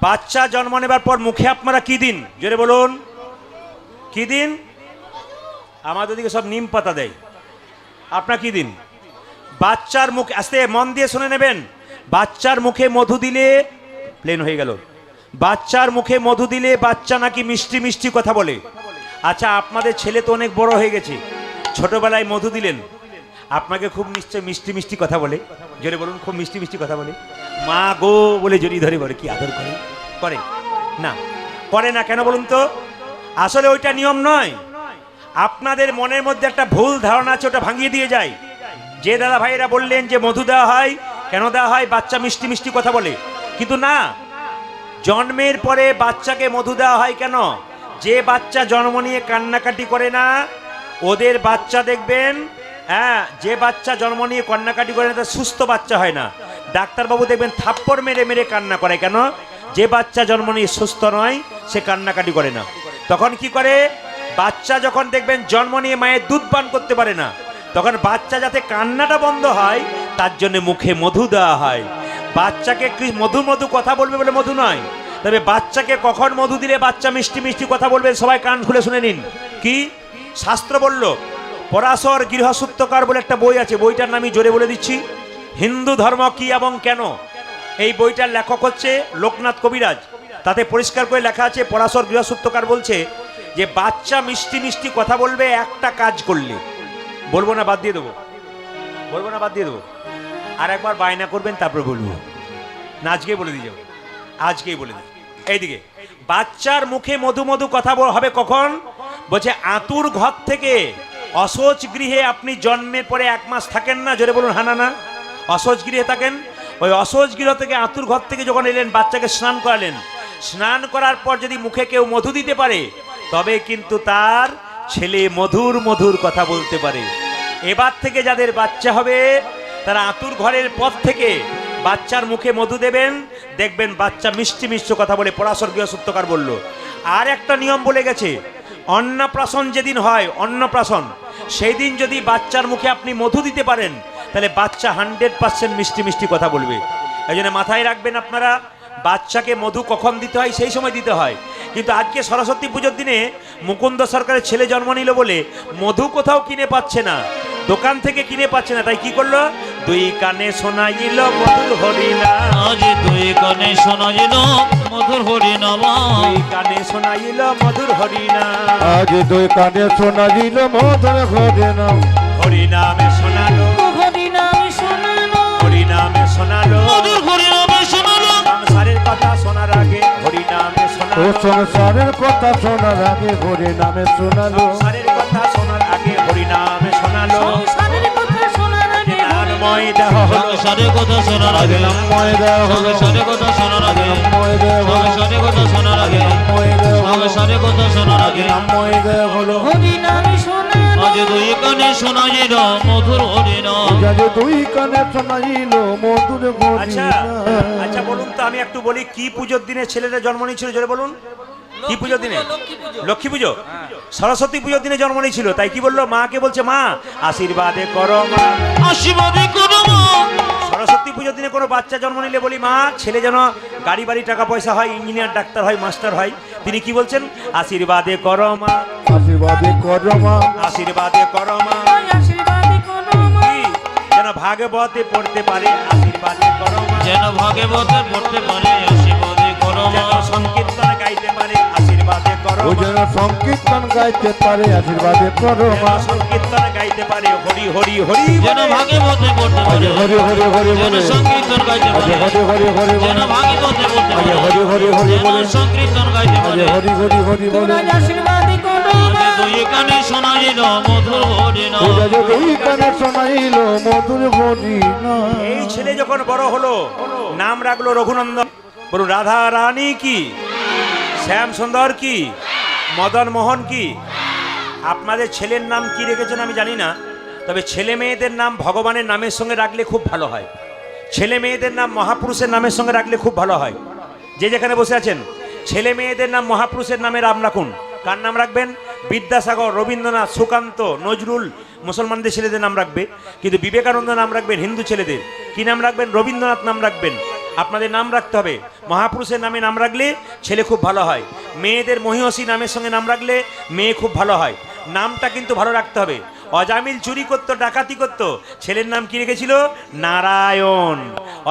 বাচ্চা জন্ম নেবার পর মুখে আপনারা কি দিন? জোরে বলুন, কি দিন? আমাদের দিকে সব নিম পাতা দেয়, আপনার কি দিন? বাচ্চার মুখে, আস্তে মন দিয়ে শুনে নেবেন, বাচ্চার মুখে মধু দিলে, প্লেন হয়ে গেল, বাচ্চার মুখে মধু দিলে বাচ্চা নাকি মিষ্টি মিষ্টি কথা বলে। আচ্ছা, আপনাদের ছেলে তো অনেক বড় হয়ে গেছে, ছোটবেলায় মধু দিলেন, আপনাকে খুব নিশ্চয় মিষ্টি মিষ্টি কথা বলে? জোরে বলুন, খুব মিষ্টি মিষ্টি কথা বলে? মা গো বলে জড়িয়ে ধরে বলে, কি আদর করে? করে না? করে না কেন বলুন তো? আসলে ওইটা নিয়ম নয়। আপনাদের মনের মধ্যে একটা ভুল ধারণা আছে, ওটা ভাঙিয়ে দিয়ে যায়। যে দাদা ভাইরা বললেন যে মধু দেওয়া হয়, কেন দেওয়া হয়? বাচ্চা মিষ্টি মিষ্টি কথা বলে। কিন্তু না, জন্মের পরে বাচ্চাকে মধু দেওয়া হয় কেন? যে বাচ্চা জন্ম নিয়ে কান্নাকাটি করে না, ওদের বাচ্চা দেখবেন, হ্যাঁ, যে বাচ্চা জন্ম নিয়ে কান্নাকাটি করে না তার সুস্থ বাচ্চা হয় না। ডাক্তারবাবু দেখবেন থাপ্পড় মেরে মেরে কান্না করে। কেন? যে বাচ্চা জন্ম নিয়ে সুস্থ নয় সে কান্নাকাটি করে না। তখন কি করে? বাচ্চা যখন দেখবেন জন্ম নিয়ে মায়ের দুধ পান করতে পারে না, তখন বাচ্চা যাতে কান্নাটা বন্ধ হয় তার জন্য মুখে মধু দেওয়া হয়। বাচ্চাকে মধু মধু কথা বলবে বলে মধু নয়, তবে বাচ্চাকে কখন মধু দিলে বাচ্চা মিষ্টি মিষ্টি কথা বলবে, সবাই কান খুলে শুনে নিন। কি শাস্ত্র বলল? পরাশর গৃহসূত্রকার বলে একটা বই আছে, বইটার নামই জোরে বলে দিচ্ছি, হিন্দু ধর্ম কি এবং কেন। এই বইটার লেখক হচ্ছে লোকনাথ কবিরাজ। তাতে পরিষ্কার করে লেখা আছে, পরাশর গৃহসূত্রকার বলছে যে বাচ্চা মিষ্টি মিষ্টি কথা বলবে একটা কাজ করলে। বলবো না, বাদ দিয়ে দেবো, বলবো না, বাদ দিয়ে দেবো, আর একবার বায়না করবেন তারপরে বলবো না, আজকেই বলে দিয়ে যাবো, আজকেই বলে দিই। এইদিকে বাচ্চার মুখে মধু মধু কথা হবে কখন? বলছে আতুর ঘর থেকে অসহজ গৃহে আপনি জন্মের পরে 1 মাস থাকেন না, জোরে বলুন হানা না, অসহজ গৃহে থাকেন। ওই অসহজ গৃহ থেকে আতুর ঘর থেকে যখন এলেন, বাচ্চাকে স্নান করালেন, স্নান করার পর যদি মুখে কেউ মধু দিতে পারে, তবে কিন্তু তার ছেলে মধুর মধুর কথা বলতে পারে। এবার থেকে যাদের বাচ্চা হবে তারা আতুর ঘরের পর থেকে বাচ্চার মুখে মধু দেবেন, দেখবেন বাচ্চা মিষ্টি মিষ্টি কথা বলে। পরাশর গৃহসূত্রকার বলল। আর একটা নিয়ম বলে গেছে, অন্নপ্রাশন যেদিন হয়, অন্নপ্রাশন, সেই দিন যদি বাচ্চার মুখে আপনি মধু দিতে পারেন, তাহলে বাচ্চা 100% মিষ্টি মিষ্টি কথা বলবে। এই জন্য মাথায় রাখবেন আপনারা, বাচ্চাকে মধু কখন দিতে হয় সেই সময় দিতে হয়। কিন্তু আজকে সরস্বতী পুজোর দিনে মুকুন্দ সরকারের ছেলে জন্ম নিল বলে মধু কোথাও কিনে পাচ্ছে না, দোকান থেকে কিনে পাচ্ছে না, তাই কি করলো, 2 কানে শোনাইল মধুর হরিনাম, আজ 2 কানে শোনাইল মধুর হরিনাম, 2 কানে শোনাইল মধুর হরিনাম, আজ 2 কানে শোনাইল মধুর হরিনাম, হরিনামে শোনালো, হরিনামে শোনালো, হরিনামে শোনালো, মধুর হরিনামে শোনালো, সংসারের কথা শোনার আগে হরিনামে ও শোনালো, সংসারের কথা শোনার আগে হরিনামে শোনালো, সংসারের কথা শোনার আগে হরিনামে শোনালো, সংসারের কথা শোনার আগে নামময় দেহ হলো, সংসারের কথা শোনার আগে, নামময় দেহ হলো, সংসারের কথা শোনার আগে, নামময় দেহ হলো, সংসারের কথা শোনার আগে, নামময় দেহ হলো, সংসারের কথা শোনার আগে, নামময় দেহ হলো, হরিনামে শোনালো, আজ 2 কানে শোনাইল মধুর হরিনাম। আজ 2 কানে শোনাইল মধুর আচ্ছা হরিনাম। আচ্ছা, বলুন তো, আমি একটু বলি, কি পুজোর দিনে ছেলেরা জন্ম নিয়েছিল, জোরে বলুন, কি পুজোর দিনে? লক্ষ্মী পুজো। সরস্বতী পুজোর দিনে জন্ম নিয়েছিল, তাই কি বললো, মাকে বলছে, মা আশীর্বাদে করো মা। আশীর্বাদে করো মা। সরস্বতী পুজোর দিনে কোনো বাচ্চা জন্ম নিলে বলি, মা ছেলে যেন গাড়ি বাড়ি টাকা পয়সা হয়, ইঞ্জিনিয়ার ডাক্তার হয়, মাস্টার হয়, তিনি কি বলছেন, আশীর্বাদে করো মা, আশীর্বাদে করো মা, আশীর্বাদে করো মা, আশীর্বাদে করো মা, কি? যেন ভাগবতে পড়তে পারে, আশীর্বাদে করো মা, যেন ভাগবতে পড়তে পারে, আশীর্বাদে করো মা, যেন সংকীর্তন গাইতে পারে, আশীর্বাদে করো ও মা, যেন সংকীর্তন গাইতে পারে, আশীর্বাদে করো যেন মা, সংকীর্তন গাইতে পারে, হরি হরি হরি যেন বলে। ভাগবতে পড়তে আজ পারে, হরি হরি হরি যেন বলে, সংকীর্তন গাইতে আজ পারে, হরি হরি হরি যেন বলে, ভাগবতে পড়তে আজ পারে, হরি হরি হরি যেন বলে, সংকীর্তন গাইতে আজ পারে, হরি হরি হরি বলে, তোরা আশীর্বাদে করো মা, আজ 2 কানে শোনাইল মধুর হরিনাম। ও আজ 2 কানে শোনাইল মধুর হরিনাম। এই ছেলে যখন বড় হলো, নাম রাখলো রঘুনন্দন। বলুন, রাধা রানী কি, শ্যাম সুন্দর কি, মদন মোহন কি? আপনাদের ছেলের নাম কি রেখেছেন আমি জানি না, তবে ছেলে মেয়েদের নাম ভগবানের নামের সঙ্গে রাখলে খুব ভালো হয়। ছেলে মেয়েদের নাম মহাপুরুষের নামের সঙ্গে রাখলে খুব ভালো হয়। যে যেখানে বসে আছেন, ছেলে মেয়েদের নাম মহাপুরুষের নামে নাম রাখুন। কার নাম রাখবেন? বিদ্যাসাগর, রবীন্দ্রনাথ, সুকান্ত, নজরুল মুসলমানদের ছেলেদের নাম রাখবে, কিন্তু বিবেকানন্দ নাম রাখবেন হিন্দু ছেলেদের। কি নাম রাখবেন? রবীন্দ্রনাথ নাম রাখবেন। আপনাদের নাম রাখতে হবে, মহাপুরুষের নামে নাম রাখলে ছেলে খুব ভালো হয়। মেয়েদের মহিষী নামের সঙ্গে নাম রাখলে মেয়ে খুব ভালো হয়। নামটা কিন্তু ভালো রাখতে হবে। অজামিল চুরি করতো, ডাকাতি করতো, ছেলের নাম কি রেখেছিল? নারায়ণ।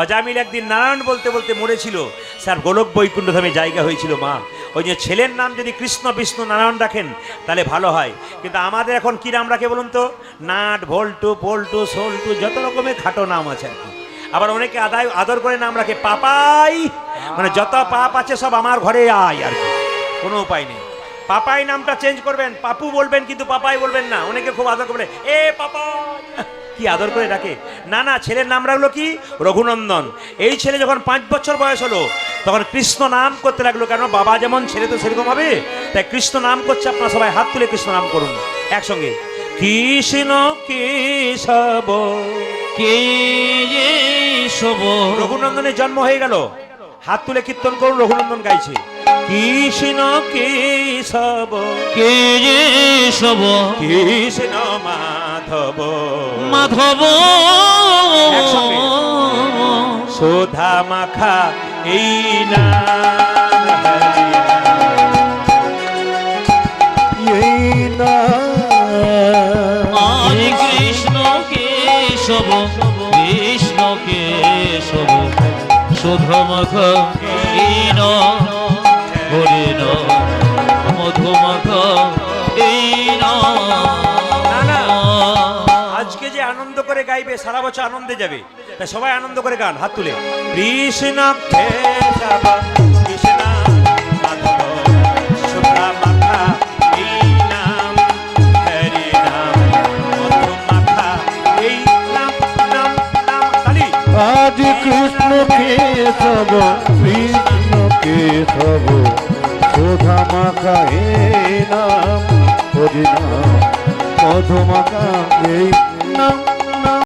অজামিল একদিন নারায়ণ বলতে বলতে মরেছিল, স্যার গোলক বৈকুণ্ঠ ধামে জায়গা হয়েছিল মা। ওই যে ছেলের নাম যদি কৃষ্ণ বিষ্ণু নারায়ণ রাখেন তাহলে ভালো হয়। কিন্তু আমাদের এখন কি নাম রাখে বলুন তো? নাট, ভল্টু, পল্টু, সোল্টু, যত রকমের খাটো নাম আছে আর কি। আবার অনেকে আদর করে নাম রাখে পাপাই, মানে যত পাপ আছে সব আমার ঘরে আয় আর কি, কোনো উপায় নেই। পাপাই নামটা চেঞ্জ করবেন, পাপু বলবেন কিন্তু পাপাই বলবেন না। অনেকে খুব আদর করে এ পাপা, কি আদর করে ডাকে। না না, ছেলের নাম রাখলো কি? রঘুনন্দন। এই ছেলে যখন 5 বছর বয়স হলো তখন কৃষ্ণ নাম করতে লাগলো, কেন বাবা যেমন ছেলে তো সেরকম হবে, তাই কৃষ্ণ নাম করছে। আপনারা সবাই হাত তুলে কৃষ্ণ নাম করুন একসঙ্গে। কৃষ্ণ কেশব কেশব। রঘুনন্দনের জন্ম হয়ে গেল, হাত তুলে কীর্তন করুন, রঘুনন্দন গাইছে। কৃষ্ণ কেশব কেশব কৃষ্ণ মাধব মাধব একসঙ্গে। সোধা মাখা এই নাম হরি এই না আজ কৃষ্ণ কেশব কৃষ্ণ কেশব সুধমখ হীন হরিণ মধুমখ হীন। আজকে যে আনন্দ করে গাইবে সারা বছর আনন্দে যাবে, তাই সবাই আনন্দ করে গান, হাত তুলে। কৃষ্ণ কেশব কৃষ্ণ মাধব সুধা মাখা এই নাম হরি নাম বালাজি কৃষ্ণ কেশব কৃষ্ণ কেশব সুধা মাখা হে নাম হরি নাম মধু মাখা এই নাম